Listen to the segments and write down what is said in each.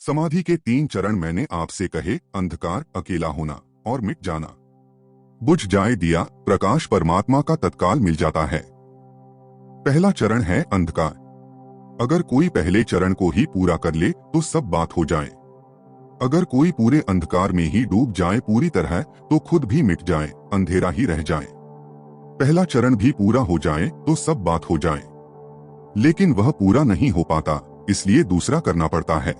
समाधि के 3 चरण मैंने आपसे कहे, अंधकार, अकेला होना और मिट जाना। बुझ जाए दिया, प्रकाश परमात्मा का तत्काल मिल जाता है। पहला चरण है अंधकार। अगर कोई पहले चरण को ही पूरा कर ले तो सब बात हो जाए। अगर कोई पूरे अंधकार में ही डूब जाए पूरी तरह तो खुद भी मिट जाए, अंधेरा ही रह जाए। पहला चरण भी पूरा हो जाए तो सब बात हो जाए, लेकिन वह पूरा नहीं हो पाता, इसलिए दूसरा करना पड़ता है।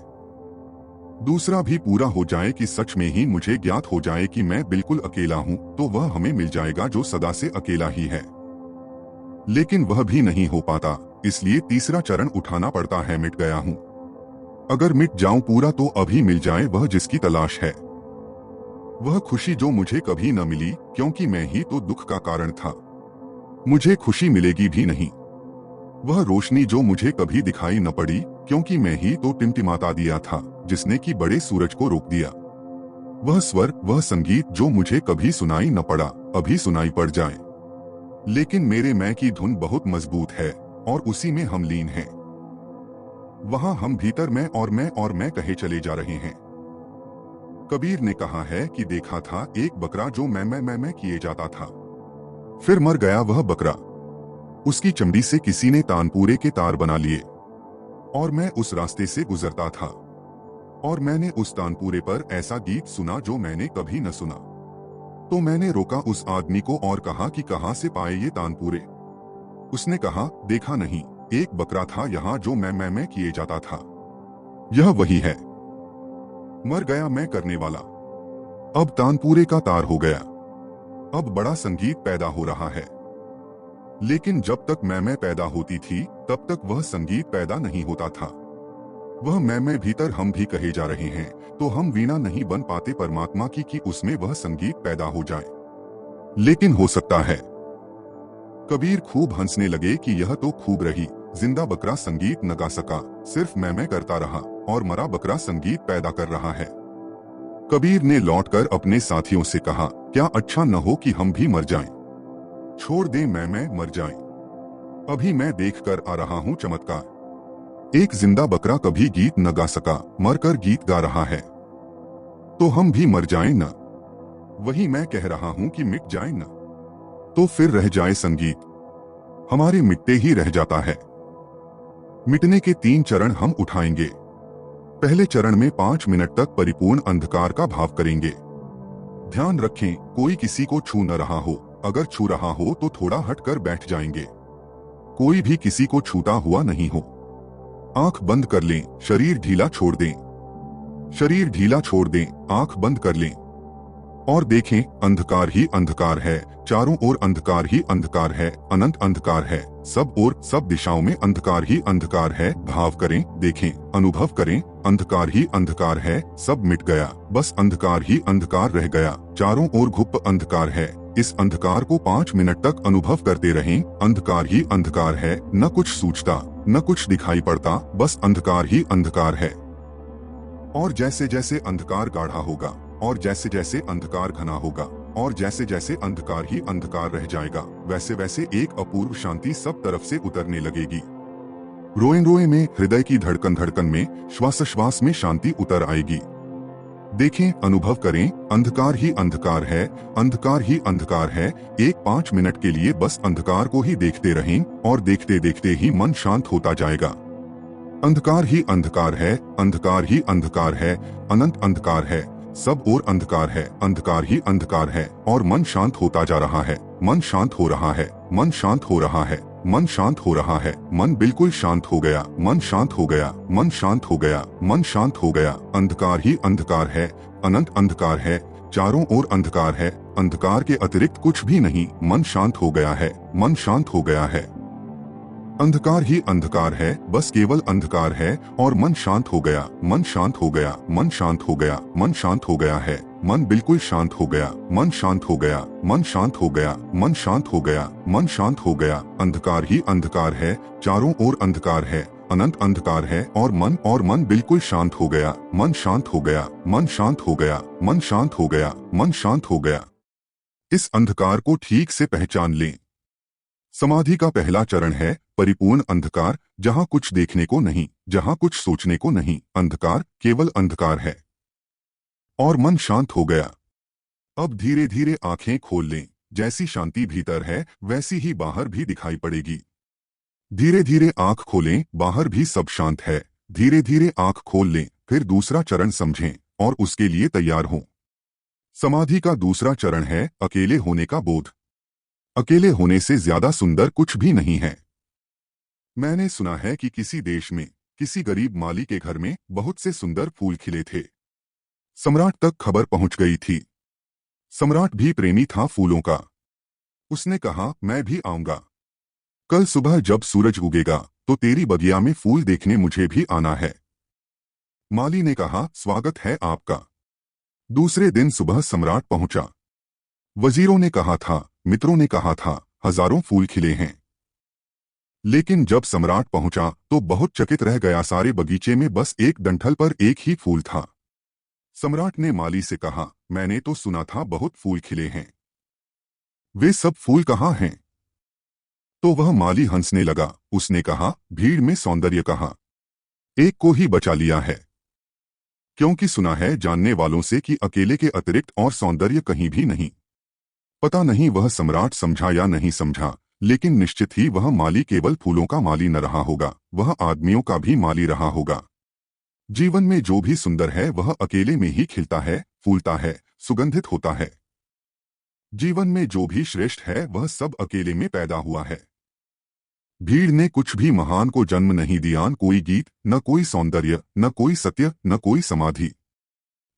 दूसरा भी पूरा हो जाए कि सच में ही मुझे ज्ञात हो जाए कि मैं बिल्कुल अकेला हूं, तो वह हमें मिल जाएगा जो सदा से अकेला ही है। लेकिन वह भी नहीं हो पाता, इसलिए तीसरा चरण उठाना पड़ता है, मिट गया हूं। अगर मिट जाऊं पूरा तो अभी मिल जाए वह जिसकी तलाश है। वह खुशी जो मुझे कभी न मिली, क्योंकि मैं ही तो दुख का कारण था। मुझे खुशी मिलेगी भी नहीं। वह रोशनी जो मुझे कभी दिखाई न पड़ी, क्योंकि मैं ही तो टिमटिमाता दिया था जिसने कि बड़े सूरज को रोक दिया। वह स्वर, वह संगीत जो मुझे कभी सुनाई न पड़ा, अभी सुनाई पड़ जाए। लेकिन मेरे मैं की धुन बहुत मजबूत है और उसी में हम लीन हैं। वहां हम भीतर मैं और मैं कहे चले जा रहे हैं। कबीर ने कहा है कि देखा था एक बकरा जो मैं किए जाता था, फिर मर गया वह बकरा। उसकी चमड़ी से किसी ने तानपूरे के तार बना लिए और मैं उस रास्ते से गुजरता था और मैंने उस तानपूरे पर ऐसा गीत सुना जो मैंने कभी न सुना। तो मैंने रोका उस आदमी को और कहा कि कहां से पाए ये तानपूरे। उसने कहा, देखा नहीं, एक बकरा था यहाँ जो मैं किए जाता था। यह वही है। मर गया मैं करने वाला, अब तानपूरे का तार हो गया। अब बड़ा संगीत पैदा हो रहा है। लेकिन जब तक मैं पैदा होती थी तब तक वह संगीत पैदा नहीं होता था। वह मैं भीतर हम भी कहे जा रहे हैं, तो हम वीणा नहीं बन पाते परमात्मा की कि उसमें वह संगीत पैदा हो जाए। लेकिन हो सकता है। कबीर खूब हंसने लगे कि यह तो खूब रही, जिंदा बकरा संगीत न गा सका, सिर्फ मैं करता रहा और मरा बकरा संगीत पैदा कर रहा है। कबीर ने लौटकर अपने साथियों से कहा, क्या अच्छा न हो कि हम भी मर जाएं? छोड़ दें मैं मर जाएं। अभी मैं देख कर आ रहा हूं चमत्कार। एक जिंदा बकरा कभी गीत न गा सका, मरकर गीत गा रहा है। तो हम भी मर जाएं न? वही मैं कह रहा हूं कि मिट जाएं न, तो फिर रह जाए संगीत। हमारे मिटते ही रह जाता है। मिटने के 3 चरण हम उठाएंगे। पहले चरण में 5 मिनट तक परिपूर्ण अंधकार का भाव करेंगे। ध्यान रखें, कोई किसी को छू न रहा हो। अगर छू रहा हो तो थोड़ा हटकर बैठ जाएंगे। कोई भी किसी को छूता हुआ नहीं हो। आंख बंद कर लें, शरीर ढीला छोड़ दें। शरीर ढीला छोड़ दें, आंख बंद कर लें और देखें, अंधकार ही अंधकार है, चारों ओर अंधकार ही अंधकार है, अनंत अंधकार है, सब ओर सब दिशाओं में अंधकार ही अंधकार है। भाव करें, देखें, अनुभव करें, अंधकार ही अंधकार है, सब मिट गया, बस अंधकार ही अंधकार रह गया, चारों ओर घुप अंधकार है। इस अंधकार को 5 मिनट तक अनुभव करते रहें। अंधकार ही अंधकार है, न कुछ सूझता, न कुछ दिखाई पड़ता, बस अंधकार ही अंधकार है। और जैसे जैसे अंधकार गाढ़ा होगा और जैसे जैसे अंधकार घना होगा और जैसे जैसे अंधकार ही अंधकार रह जाएगा, वैसे वैसे एक अपूर्व शांति सब तरफ से उतरने लगेगी। रोए रोए में, हृदय की धड़कन धड़कन में, श्वास श्वास में शांति उतर आएगी। देखें, अनुभव करें, अंधकार ही अंधकार है, अंधकार ही अंधकार है। एक 5 मिनट के लिए बस अंधकार को ही देखते रहें और देखते देखते ही मन शांत होता जाएगा। अंधकार ही अंधकार है, अंधकार ही अंधकार है, अनंत अंधकार है, सब ओर अंधकार है, अंधकार ही अंधकार है और मन शांत होता जा रहा है। मन शांत हो रहा है, मन शांत हो रहा है, मन शांत हो रहा है, मन बिल्कुल शांत हो गया, मन शांत हो गया, मन शांत हो गया, मन शांत हो गया। अंधकार ही अंधकार है, अनंत अंधकार है, चारों ओर अंधकार है, अंधकार के अतिरिक्त कुछ भी नहीं। मन शांत हो गया है, मन शांत हो गया है। अंधकार ही अंधकार है, बस केवल अंधकार है और मन शांत हो गया, मन शांत हो गया, मन शांत हो गया, मन शांत हो गया है। मन बिल्कुल शांत हो गया, मन शांत हो गया, मन शांत हो गया, मन शांत हो गया, मन शांत हो गया। अंधकार ही अंधकार है, चारों ओर अंधकार है, अनंत अंधकार है और मन बिल्कुल शांत हो गया, मन शांत हो गया, मन शांत हो गया, मन शांत हो गया, मन शांत हो गया। इस अंधकार को ठीक से पहचान लें। समाधि का पहला चरण है परिपूर्ण अंधकार, जहां कुछ देखने को नहीं, जहां कुछ सोचने को नहीं, अंधकार, केवल अंधकार है। और मन शांत हो गया। अब धीरे धीरे आंखें खोल लें। जैसी शांति भीतर है वैसी ही बाहर भी दिखाई पड़ेगी। धीरे धीरे आंख खोलें, बाहर भी सब शांत है। धीरे धीरे आंख खोल लें, फिर दूसरा चरण समझें और उसके लिए तैयार हों। समाधि का दूसरा चरण है अकेले होने का बोध। अकेले होने से ज्यादा सुंदर कुछ भी नहीं है। मैंने सुना है कि किसी देश में किसी गरीब माली के घर में बहुत से सुंदर फूल खिले थे। सम्राट तक खबर पहुंच गई थी। सम्राट भी प्रेमी था फूलों का। उसने कहा, मैं भी आऊंगा। कल सुबह जब सूरज उगेगा तो तेरी बगिया में फूल देखने मुझे भी आना है। माली ने कहा, स्वागत है आपका। दूसरे दिन सुबह सम्राट पहुंचा। वजीरों ने कहा था, मित्रों ने कहा था, हजारों फूल खिले हैं। लेकिन जब सम्राट पहुंचा तो बहुत चकित रह गया। सारे बगीचे में बस एक डंठल पर एक ही फूल था। सम्राट ने माली से कहा, मैंने तो सुना था बहुत फूल खिले हैं। वे सब फूल कहाँ हैं? तो वह माली हंसने लगा। उसने कहा, भीड़ में सौंदर्य कहाँ, एक को ही बचा लिया है। क्योंकि सुना है जानने वालों से कि अकेले के अतिरिक्त और सौंदर्य कहीं भी नहीं। पता नहीं वह सम्राट समझा या नहीं समझा, लेकिन निश्चित ही वह माली केवल फूलों का माली न रहा होगा, वह आदमियों का भी माली रहा होगा। जीवन में जो भी सुंदर है वह अकेले में ही खिलता है, फूलता है, सुगंधित होता है। जीवन में जो भी श्रेष्ठ है वह सब अकेले में पैदा हुआ है। भीड़ ने कुछ भी महान को जन्म नहीं दिया। न कोई गीत, न कोई सौंदर्य, न कोई सत्य, न कोई समाधि।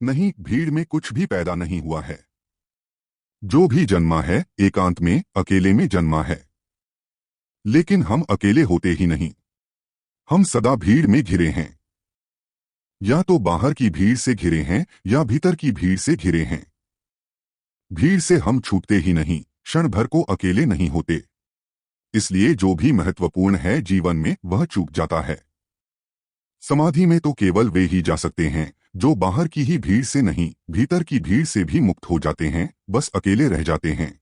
नहीं, भीड़ में कुछ भी पैदा नहीं हुआ है। जो भी जन्मा है एकांत में, अकेले में जन्मा है। लेकिन हम अकेले होते ही नहीं। हम सदा भीड़ में घिरे हैं। या तो बाहर की भीड़ से घिरे हैं या भीतर की भीड़ से घिरे हैं। भीड़ से हम छूटते ही नहीं, क्षण भर को अकेले नहीं होते। इसलिए जो भी महत्वपूर्ण है जीवन में वह चूक जाता है। समाधि में तो केवल वे ही जा सकते हैं जो बाहर की ही भीड़ से नहीं, भीतर की भीड़ से भी मुक्त हो जाते हैं, बस अकेले रह जाते हैं।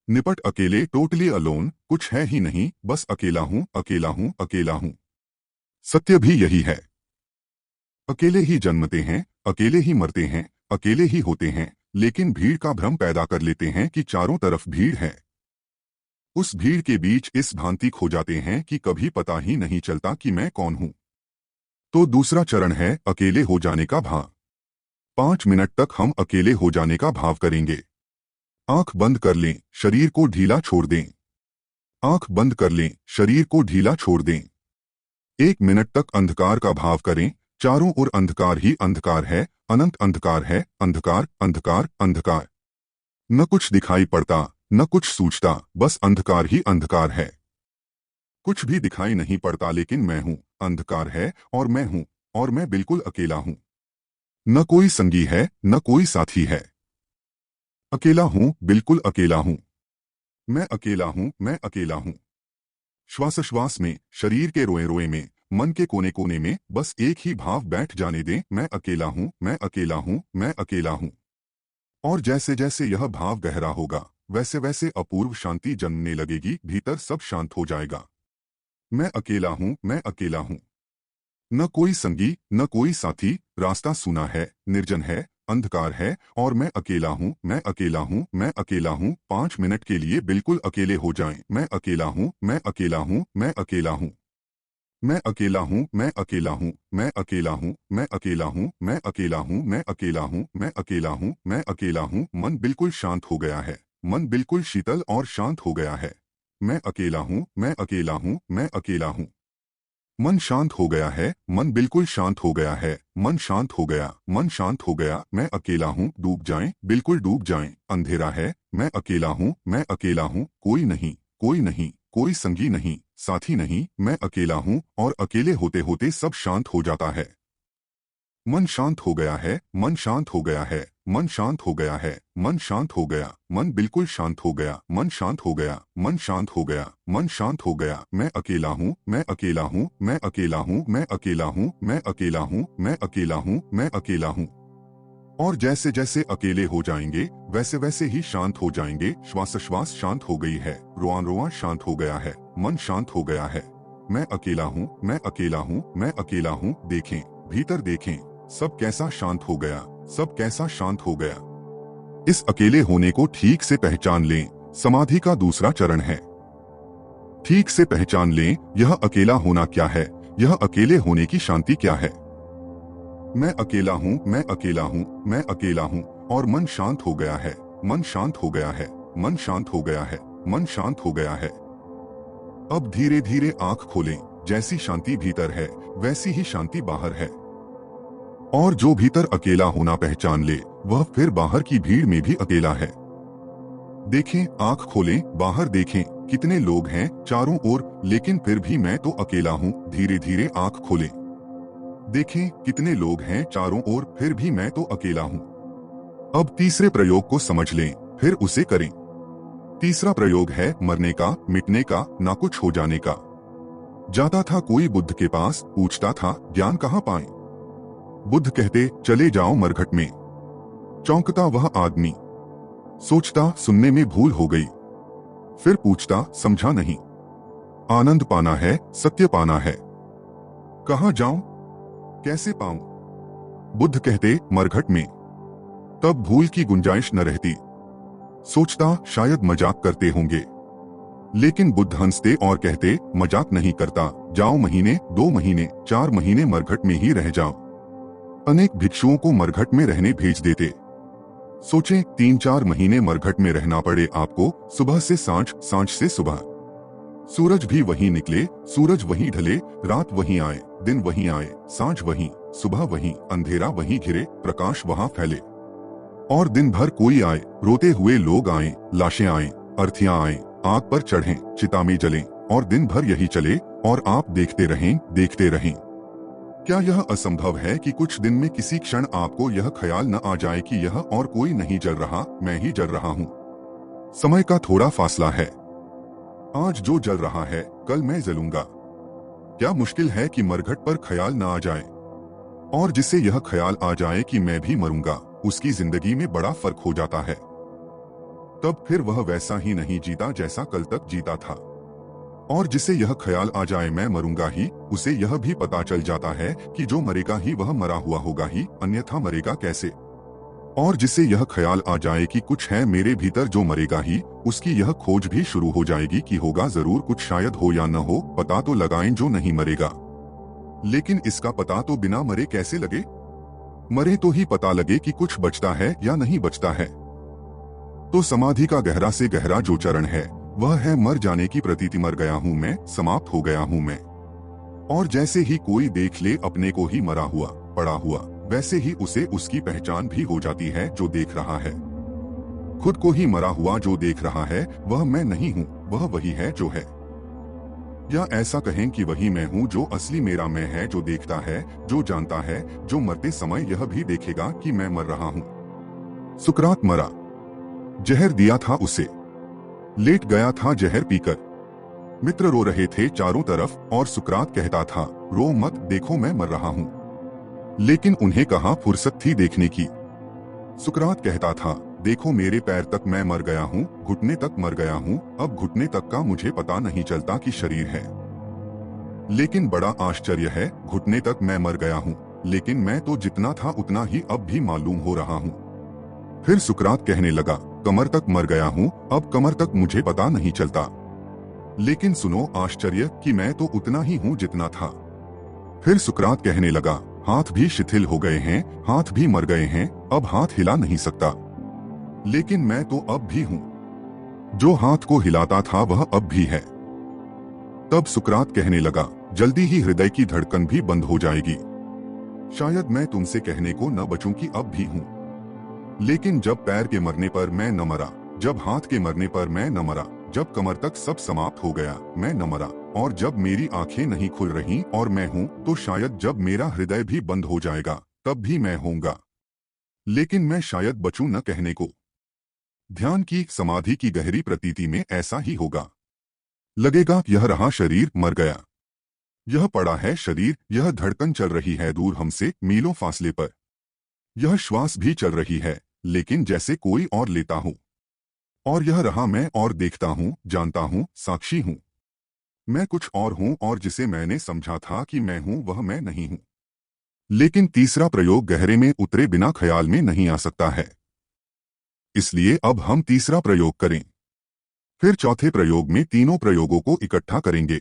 निपट अकेले, टोटली अलोन, कुछ है ही नहीं, बस अकेला हूं, अकेला हूं, अकेला हूं। सत्य भी यही है। अकेले ही जन्मते हैं, अकेले ही मरते हैं, अकेले ही होते हैं, लेकिन भीड़ का भ्रम पैदा कर लेते हैं कि चारों तरफ भीड़ है। उस भीड़ के बीच इस भांति खो जाते हैं कि कभी पता ही नहीं चलता कि मैं कौन हूं। तो दूसरा चरण है अकेले हो जाने का भाव। 5 मिनट तक हम अकेले हो जाने का भाव करेंगे। आंख बंद कर लें, शरीर को ढीला छोड़ दें। आंख बंद कर लें, शरीर को ढीला छोड़ दें। 1 मिनट तक अंधकार का भाव करें। चारों ओर अंधकार ही अंधकार है, अनंत अंधकार है, अंधकार, अंधकार, अंधकार। न कुछ दिखाई पड़ता, न कुछ सूझता, बस अंधकार ही अंधकार है। कुछ भी दिखाई नहीं पड़ता लेकिन मैं हूं, अंधकार है और मैं हूं, और मैं बिल्कुल अकेला हूं। न कोई संगी है, न कोई साथी है। अकेला हूं, बिल्कुल अकेला हूं। मैं अकेला हूं, मैं अकेला हूं। श्वासोश्वास में, शरीर के रोए रोए में, मन के कोने कोने में बस एक ही भाव बैठ जाने दें, मैं अकेला हूं, मैं अकेला हूं, मैं अकेला हूं। और जैसे जैसे यह भाव गहरा होगा वैसे वैसे अपूर्व शांति जन्मने लगेगी, भीतर सब शांत हो जाएगा। मैं अकेला हूं, मैं अकेला हूं। न कोई संगी, न कोई साथी, रास्ता सूना है, निर्जन है, अंधकार है, और मैं अकेला हूं, मैं अकेला हूं, मैं अकेला हूं। 5 मिनट के लिए बिल्कुल अकेले हो जाएं। मैं अकेला हूं, मैं अकेला हूं, मैं अकेला हूं। मैं अकेला हूं, मैं अकेला हूं, मैं अकेला हूं, मैं अकेला हूं, मैं अकेला हूं, मैं अकेला हूं, मैं अकेला हूं, मैं अकेला हूं। मन बिल्कुल शांत हो गया है। मन बिल्कुल शीतल और शांत हो गया है। मैं अकेला हूं, मैं अकेला हूं, मैं अकेला हूं। मन शांत हो गया है, मन बिल्कुल शांत हो गया है, मन शांत हो गया, मन शांत हो गया। मैं अकेला हूं, डूब जाएं, बिल्कुल डूब जाएं, अंधेरा है, मैं अकेला हूं, मैं अकेला हूं, कोई नहीं, कोई नहीं, कोई संगी नहीं, साथी नहीं, मैं अकेला हूं, और अकेले होते होते सब शांत हो जाता है। मन शांत हो गया है, मन शांत हो गया है, मन शांत हो गया है, मन शांत हो गया, मन बिल्कुल शांत हो गया, मन शांत हो गया, मन शांत हो गया, मन शांत हो गया। मैं अकेला हूं, मैं अकेला हूं, मैं अकेला हूं, मैं अकेला हूं, मैं अकेला हूं, मैं अकेला हूं, मैं अकेला हूं। और जैसे जैसे अकेले हो जाएंगे वैसे वैसे ही शांत हो जाएंगे। श्वासोश्वास शांत हो गई है, रोआन रोआ शांत हो गया है, मन शांत हो गया है। मैं अकेला हूँ, मैं अकेला हूँ, मैं अकेला हूँ। देखें, भीतर देखें, सब कैसा शांत हो गया, सब कैसा शांत हो गया। इस अकेले होने को ठीक से पहचान लें, समाधि का दूसरा चरण है। ठीक से पहचान लें, यह अकेला होना क्या है, यह अकेले होने की शांति क्या है। मैं अकेला हूँ, मैं अकेला हूँ, मैं अकेला हूँ, और मन शांत हो गया है, मन शांत हो गया है, मन शांत हो गया है, मन शांत हो गया है। अब धीरे धीरे आंख खोलें, जैसी शांति भीतर है वैसी ही शांति बाहर है। और जो भीतर अकेला होना पहचान ले, वह फिर बाहर की भीड़ में भी अकेला है। देखें, आंख खोलें, बाहर देखें, कितने लोग हैं चारों ओर, लेकिन फिर भी मैं तो अकेला हूँ। धीरे धीरे आंख खोलें, देखें, कितने लोग हैं चारों ओर, फिर भी मैं तो अकेला हूँ। अब तीसरे प्रयोग को समझ लें, फिर उसे करें। तीसरा प्रयोग है मरने का, मिटने का, ना कुछ हो जाने का। जाता था कोई बुद्ध के पास, पूछता था ज्ञान कहाँ पाएं। बुद्ध कहते चले जाओ मरघट में। चौंकता वह आदमी, सोचता सुनने में भूल हो गई। फिर पूछता समझा नहीं। आनंद पाना है, सत्य पाना है, कहाँ जाऊं, कैसे पाऊं। बुद्ध कहते मरघट में। तब भूल की गुंजाइश न रहती। सोचता शायद मजाक करते होंगे, लेकिन बुद्ध हंसते और कहते मजाक नहीं करता, जाओ महीने, 2 महीने, 4 महीने मरघट में ही रह जाओ। अनेक भिक्षुओं को मरघट में रहने भेज देते। सोचें 3-4 महीने मरघट में रहना पड़े आपको, सुबह से सांझ, सांझ से सुबह। सूरज भी वहीं निकले, सूरज वहीं ढले, रात वहीं आए, दिन वहीं आए, सांझ वहीं, सुबह वहीं, अंधेरा वहीं घिरे, प्रकाश वहां फैले। और दिन भर कोई आए, रोते हुए लोग आए, लाशें आए, अर्थियां आए, आग पर चढ़ें, चिता में जलें, और दिन भर यही चले, और आप देखते रहें, देखते रहें। क्या यह असंभव है कि कुछ दिन में किसी क्षण आपको यह ख्याल न आ जाए कि यह और कोई नहीं जल रहा, मैं ही जल रहा हूँ। समय का थोड़ा फासला है। आज जो जल रहा है, कल मैं जलूंगा। क्या मुश्किल है कि मरघट पर ख्याल न आ जाए। और जिसे यह ख्याल आ जाए कि मैं भी मरूंगा, उसकी जिंदगी में बड़ा फर्क हो जाता है। तब फिर वह वैसा ही नहीं जीता जैसा कल तक जीता था। और जिसे यह ख्याल आ जाए मैं मरूंगा ही, उसे यह भी पता चल जाता है कि जो मरेगा ही वह मरा हुआ होगा ही, अन्यथा मरेगा कैसे। और जिसे यह ख्याल आ जाए कि कुछ है मेरे भीतर जो मरेगा ही, उसकी यह खोज भी शुरू हो जाएगी कि होगा जरूर कुछ, शायद हो या न हो, पता तो लगाएं जो नहीं मरेगा। लेकिन इसका पता तो बिना मरे कैसे लगे। मरे तो ही पता लगे कि कुछ बचता है या नहीं बचता है। तो समाधि का गहरा से गहरा जो चरण है, वह है मर जाने की प्रतीति। मर गया हूं मैं, समाप्त हो गया हूं मैं। और जैसे ही कोई देख ले अपने को ही मरा हुआ, पड़ा हुआ, वैसे ही उसे उसकी पहचान भी हो जाती है जो देख रहा है। खुद को ही मरा हुआ जो देख रहा है, वह मैं नहीं हूँ, वह वही है जो है। या ऐसा कहें कि वही मैं हूँ जो असली मेरा मैं है, जो देखता है, जो जानता है, जो मरते समय यह भी देखेगा कि मैं मर रहा हूँ। सुकरात मरा, जहर दिया था उसे, लेट गया था जहर पीकर। मित्र रो रहे थे चारों तरफ, और सुकरात कहता था रो मत, देखो मैं मर रहा हूँ। लेकिन उन्हें कहाँ फुर्सत थी देखने की। सुकरात कहता था देखो मेरे पैर तक मैं मर गया हूँ, घुटने तक मर गया हूँ, अब घुटने तक का मुझे पता नहीं चलता कि शरीर है। लेकिन बड़ा आश्चर्य है, घुटने तक मैं मर गया हूँ, लेकिन मैं तो जितना था उतना ही अब भी मालूम हो रहा हूँ। फिर सुकरात कहने लगा कमर तक मर गया हूँ, अब कमर तक मुझे पता नहीं चलता। लेकिन सुनो आश्चर्य कि मैं तो उतना ही हूँ जितना था। फिर सुकरात कहने लगा हाथ भी शिथिल हो गए हैं, हाथ भी मर गए हैं, अब हाथ हिला नहीं सकता। लेकिन मैं तो अब भी हूँ, जो हाथ को हिलाता था वह अब भी है। तब सुकरात कहने लगा जल्दी ही हृदय की धड़कन भी बंद हो जाएगी। शायद मैं तुमसे कहने को न बचूं कि अब भी हूँ। लेकिन जब पैर के मरने पर मैं न मरा, जब हाथ के मरने पर मैं न मरा, जब कमर तक सब समाप्त हो गया मैं न मरा, और जब मेरी आंखें नहीं खुल रही और मैं हूं, तो शायद जब मेरा हृदय भी बंद हो जाएगा तब भी मैं होऊंगा। लेकिन मैं शायद बचूं न कहने को। ध्यान की, समाधि की गहरी प्रतीति में ऐसा ही होगा। लगेगा यह रहा शरीर मर गया, यह पड़ा है शरीर, यह धड़कन चल रही है दूर हमसे मीलों फासले पर, यह श्वास भी चल रही है लेकिन जैसे कोई और लेता हूं, और यह रहा मैं और देखता हूं, जानता हूं, साक्षी हूं। मैं कुछ और हूं और जिसे मैंने समझा था कि मैं हूं वह मैं नहीं हूं। लेकिन तीसरा प्रयोग गहरे में उतरे बिना ख्याल में नहीं आ सकता है। इसलिए अब हम तीसरा प्रयोग करें। फिर चौथे प्रयोग में तीनों प्रयोगों को इकट्ठा करेंगे।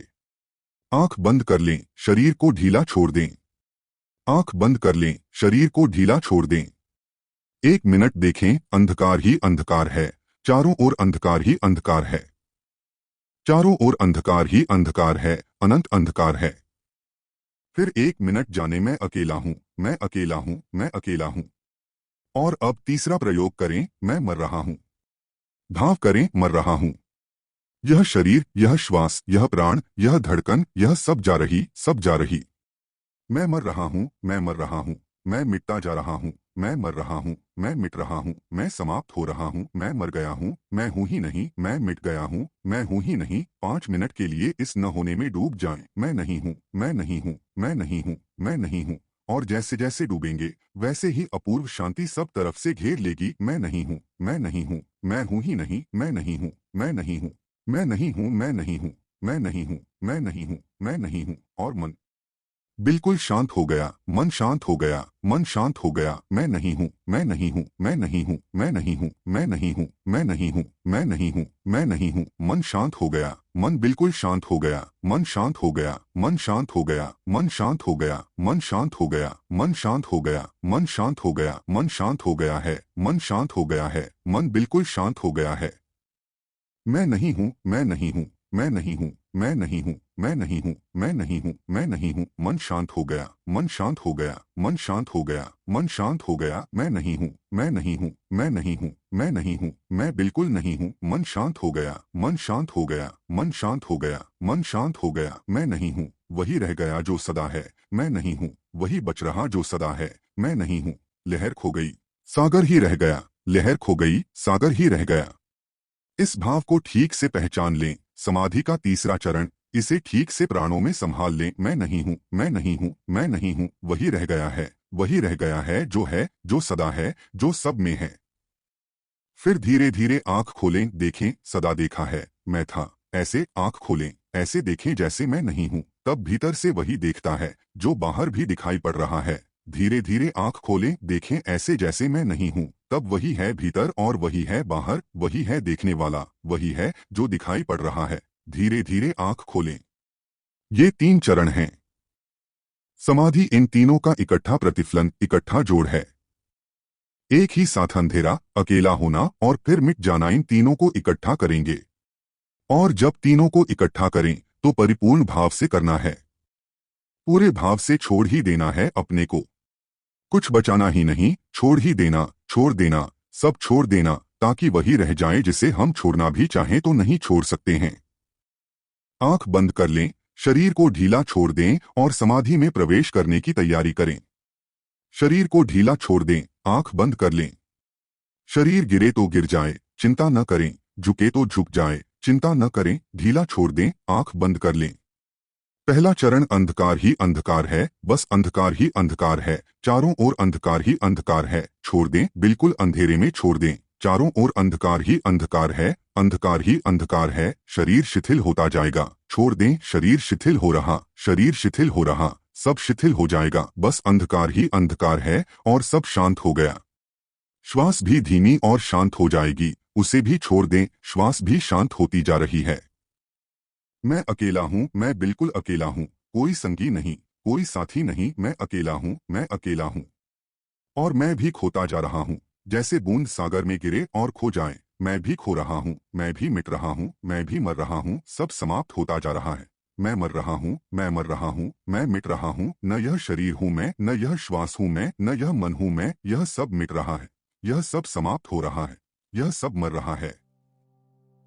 आंख बंद कर लें, शरीर को ढीला छोड़ दें। आंख बंद कर लें, शरीर को ढीला छोड़ दें। 1 मिनट देखें, अंधकार ही अंधकार है। चारों ओर अंधकार ही अंधकार है। चारों ओर अंधकार ही अंधकार है, अनंत अंधकार है। फिर 1 मिनट जाने मैं अकेला हूं, मैं अकेला हूं, मैं अकेला हूं। और अब तीसरा प्रयोग करें, मैं मर रहा हूं। भाव करें, मर रहा हूं। यह शरीर, यह श्वास, यह प्राण, यह धड़कन, यह सब जा रही, सब जा रही। मैं मर रहा हूं, मैं मर रहा हूं। मैं मिटता जा रहा हूं, मैं मर रहा हूं, मैं मिट रहा हूं, मैं समाप्त हो रहा हूं, मैं मर गया हूं, मैं हूं ही नहीं, मैं मिट गया हूं, मैं हूं ही नहीं। 5 मिनट के लिए इस न होने में डूब जाएं। मैं नहीं हूं, मैं नहीं हूं, मैं नहीं हूं, मैं नहीं हूं। और जैसे जैसे डूबेंगे वैसे ही अपूर्व शांति सब तरफ से घेर लेगी। मैं नहीं हूं, मैं नहीं हूं, मैं हूं ही नहीं, मैं नहीं हूं, मैं नहीं हूं, मैं नहीं हूं, मैं नहीं हूं, मैं नहीं हूं, मैं नहीं हूं, मैं नहीं हूं। और मन बिल्कुल शांत हो गया, मन शांत हो गया, मन शांत हो गया। मैं नहीं हूं, मैं नहीं हूं, मैं नहीं हूं, मैं नहीं हूं, मैं नहीं हूं, मैं नहीं हूं, मैं नहीं हूं, मैं नहीं हूं। मन शांत हो गया, मन बिल्कुल शांत हो गया, मन शांत हो गया, मन शांत हो गया, मन शांत हो गया, मन शांत हो गया, मन शांत हो गया, मन शांत हो गया, मन शांत हो गया है, मन शांत हो गया है, मन बिल्कुल शांत हो गया है। मैं नहीं हूं, मैं नहीं हूं, मैं नहीं हूं, मैं नहीं हूं, मैं नहीं हूं, मैं नहीं हूं, मैं नहीं हूं। मन शांत हो गया, मन शांत हो गया, मन शांत हो गया, मन शांत हो गया। मैं नहीं हूं, मैं नहीं हूं, मैं नहीं हूं, मैं नहीं हूं, मैं बिल्कुल नहीं हूं। मन शांत हो गया, मन शांत हो गया, मन शांत हो गया, मन शांत हो गया। मैं नहीं हूं, वही रह गया जो सदा है। मैं नहीं हूं, वही बच रहा जो सदा है। मैं नहीं हूं। लहर खो गई, सागर ही रह गया। लहर खो गई, सागर ही रह गया। इस भाव को ठीक से पहचान लें। समाधि का तीसरा चरण, इसे ठीक से प्राणों में संभाल लें। मैं नहीं हूं, मैं नहीं हूं, मैं नहीं हूं, वही रह गया है, वही रह गया है जो सदा है, जो सब में है। फिर धीरे धीरे आंख खोलें, देखें, सदा देखा है, मैं था। ऐसे आंख खोलें, ऐसे देखें जैसे मैं नहीं हूं। तब भीतर से वही देखता है जो बाहर भी दिखाई पड़ रहा है। धीरे धीरे आंख खोलें, देखें ऐसे जैसे मैं नहीं हूं। तब वही है भीतर और वही है बाहर, वही है देखने वाला, वही है जो दिखाई पड़ रहा है। धीरे धीरे आंख खोलें। ये 3 चरण हैं। समाधि इन तीनों का इकट्ठा प्रतिफलन, इकट्ठा जोड़ है। एक ही साथ अंधेरा, अकेला होना और फिर मिट जाना, इन तीनों को इकट्ठा करेंगे। और जब तीनों को इकट्ठा करें तो परिपूर्ण भाव से करना है। पूरे भाव से छोड़ ही देना है अपने को। कुछ बचाना ही नहीं, छोड़ ही देना, छोड़ देना, सब छोड़ देना, ताकि वही रह जाए जिसे हम छोड़ना भी चाहें तो नहीं छोड़ सकते हैं। आंख बंद कर लें, शरीर को ढीला छोड़ दें और समाधि में प्रवेश करने की तैयारी करें। शरीर को ढीला छोड़ दें, आंख बंद कर लें। शरीर गिरे तो गिर जाए, चिंता न करें। झुके तो झुक जाए, चिंता न करें। ढीला छोड़ दें, आंख बंद कर लें। पहला चरण अंधकार ही अंधकार है, बस अंधकार ही अंधकार है। चारों ओर अंधकार ही अंधकार है। छोड़ दें, बिल्कुल अंधेरे में छोड़ दें। चारों ओर अंधकार ही अंधकार है, अंधकार ही अंधकार है। शरीर शिथिल होता जाएगा। छोड़ दें, शरीर शिथिल हो रहा, शरीर शिथिल हो रहा, सब शिथिल हो जाएगा। बस अंधकार ही अंधकार है और सब शांत हो गया। श्वास भी धीमी और शांत हो जाएगी, उसे भी छोड़ दें। श्वास भी शांत होती जा रही है। मैं अकेला हूं, मैं बिल्कुल अकेला हूं। कोई संगी नहीं, कोई साथी नहीं। मैं अकेला हूं, मैं अकेला हूं। और मैं भी खोता जा रहा हूं, जैसे बूंद सागर में गिरे और खो जाए। मैं भी खो रहा हूं, मैं भी मिट रहा हूं, मैं भी मर रहा हूं। सब समाप्त होता जा रहा है। मैं मर रहा हूं, मैं मर रहा हूं, मैं मिट रहा हूं। न यह शरीर हूं मैं, न यह श्वास हूं मैं, न यह मन हूं मैं। यह सब मिट रहा है, यह सब समाप्त हो रहा है, यह सब मर रहा है।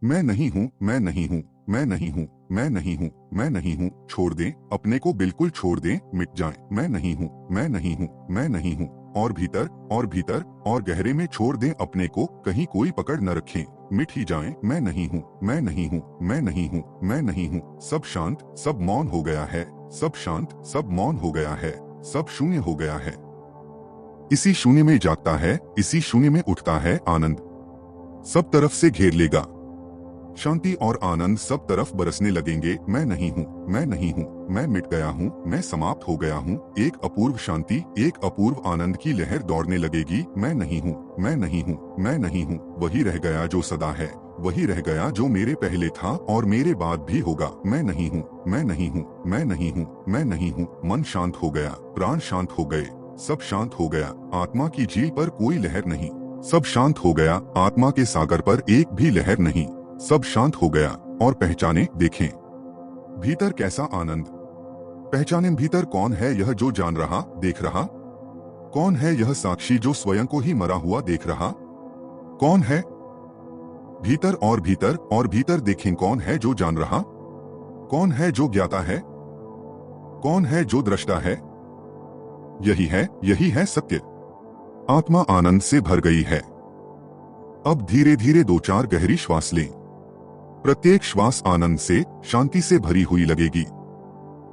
मैं नहीं हूं, मैं नहीं हूं, मैं नहीं हूं, मैं नहीं हूं, मैं नहीं हूं। छोड़ दें, अपने को बिल्कुल छोड़ दें, मिट जाएं। मैं नहीं हूं, मैं नहीं हूं, मैं नहीं हूं। और भीतर और भीतर और गहरे में छोड़ दें अपने को, कहीं कोई पकड़ न रखें। मिट ही जाएं। मैं नहीं हूं, मैं नहीं हूं, मैं नहीं हूं, मैं नहीं हूं। सब शांत, सब मौन हो गया है, सब शांत, सब मौन हो गया है, सब शून्य हो गया है। इसी शून्य में जागता है, इसी शून्य में उठता है आनंद। सब तरफ से घेर लेगा। शांति और आनंद सब तरफ बरसने लगेंगे। मैं नहीं हूँ, मैं नहीं हूँ, मैं मिट गया हूँ, मैं समाप्त हो गया हूँ। एक अपूर्व शांति, एक अपूर्व आनंद की लहर दौड़ने लगेगी। मैं नहीं हूँ, मैं नहीं हूँ, मैं नहीं हूँ, वही रह गया जो सदा है, वही रह गया जो मेरे पहले था और मेरे बाद भी होगा। मैं नहीं हूँ, मैं नहीं हूँ, मैं नहीं हूँ, मैं नहीं हूँ। मन शांत हो गया, प्राण शांत हो गए, सब शांत हो गया। आत्मा की झील पर कोई लहर नहीं, सब शांत हो गया। आत्मा के सागर पर एक भी लहर नहीं, सब शांत हो गया। और पहचाने, देखें भीतर कैसा आनंद। पहचाने भीतर कौन है यह जो जान रहा, देख रहा। कौन है यह साक्षी जो स्वयं को ही मरा हुआ देख रहा। कौन है भीतर और भीतर और भीतर देखें कौन है जो जान रहा। कौन है जो ज्ञाता है, कौन है जो दृष्टा है। यही है सत्य। आत्मा आनंद से भर गई है। अब धीरे धीरे 2-4 गहरी श्वास लें। प्रत्येक श्वास आनंद से, शांति से भरी हुई लगेगी।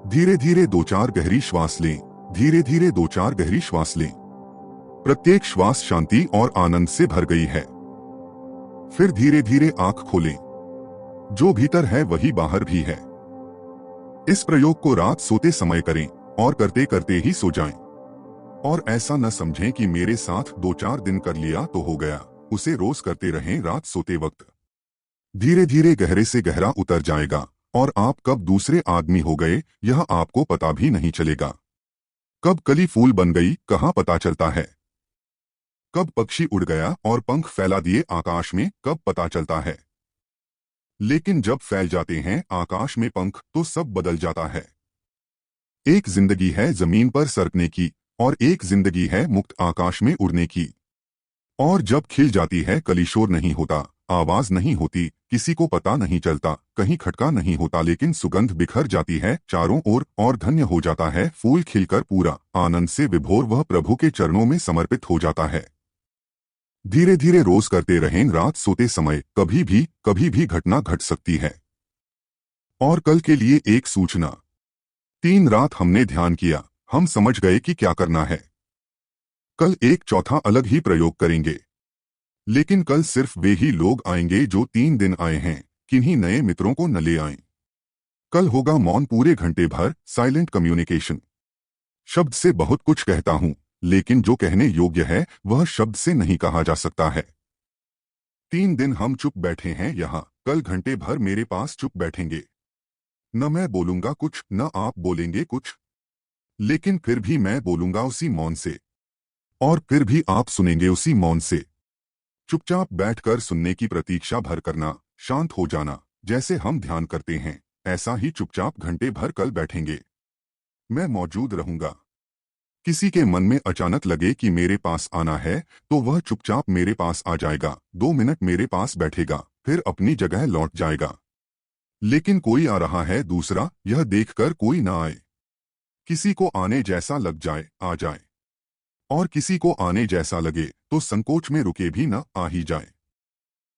धीरे धीरे 2-4 गहरी श्वास लें। धीरे धीरे 2-4 गहरी श्वास लें। प्रत्येक श्वास शांति और आनंद से भर गई है। फिर धीरे धीरे आंख खोलें। जो भीतर है वही बाहर भी है। इस प्रयोग को रात सोते समय करें और करते करते ही सो जाएं। और ऐसा न समझें कि मेरे साथ 2-4 दिन कर लिया तो हो गया। उसे रोज करते रहें रात सोते वक्त। धीरे धीरे गहरे से गहरा उतर जाएगा और आप कब दूसरे आदमी हो गए यह आपको पता भी नहीं चलेगा। कब कली फूल बन गई कहाँ पता चलता है। कब पक्षी उड़ गया और पंख फैला दिए आकाश में कब पता चलता है। लेकिन जब फैल जाते हैं आकाश में पंख तो सब बदल जाता है। एक जिंदगी है जमीन पर सरकने की और एक जिंदगी है मुक्त आकाश में उड़ने की। और जब खिल जाती है कली शोर नहीं होता, आवाज नहीं होती, किसी को पता नहीं चलता, कहीं खटका नहीं होता, लेकिन सुगंध बिखर जाती है चारों ओर और धन्य हो जाता है फूल खिलकर पूरा आनंद से विभोर वह प्रभु के चरणों में समर्पित हो जाता है। धीरे धीरे रोज करते रहें रात सोते समय। कभी भी घटना घट सकती है। और कल के लिए एक सूचना। 3 रात हमने ध्यान किया, हम समझ गए कि क्या करना है। कल एक चौथा अलग ही प्रयोग करेंगे। लेकिन कल सिर्फ वे ही लोग आएंगे जो 3 दिन आए हैं, किन्हीं नए मित्रों को न ले आएं। कल होगा मौन पूरे घंटे भर, साइलेंट कम्युनिकेशन। शब्द से बहुत कुछ कहता हूं, लेकिन जो कहने योग्य है वह शब्द से नहीं कहा जा सकता है। 3 दिन हम चुप बैठे हैं यहाँ, कल घंटे भर मेरे पास चुप बैठेंगे। न मैं बोलूंगा कुछ, न आप बोलेंगे कुछ, लेकिन फिर भी मैं बोलूंगा उसी मौन से, और फिर भी आप सुनेंगे उसी मौन से। चुपचाप बैठकर सुनने की प्रतीक्षा भर करना, शांत हो जाना। जैसे हम ध्यान करते हैं ऐसा ही चुपचाप घंटे भर कल बैठेंगे। मैं मौजूद रहूंगा। किसी के मन में अचानक लगे कि मेरे पास आना है तो वह चुपचाप मेरे पास आ जाएगा, 2 मिनट मेरे पास बैठेगा, फिर अपनी जगह लौट जाएगा। लेकिन कोई आ रहा है दूसरा, यह देखकर कोई ना आए। किसी को आने जैसा लग जाए, आ जाए, और किसी को आने जैसा लगे तो संकोच में रुके भी न आ ही जाए।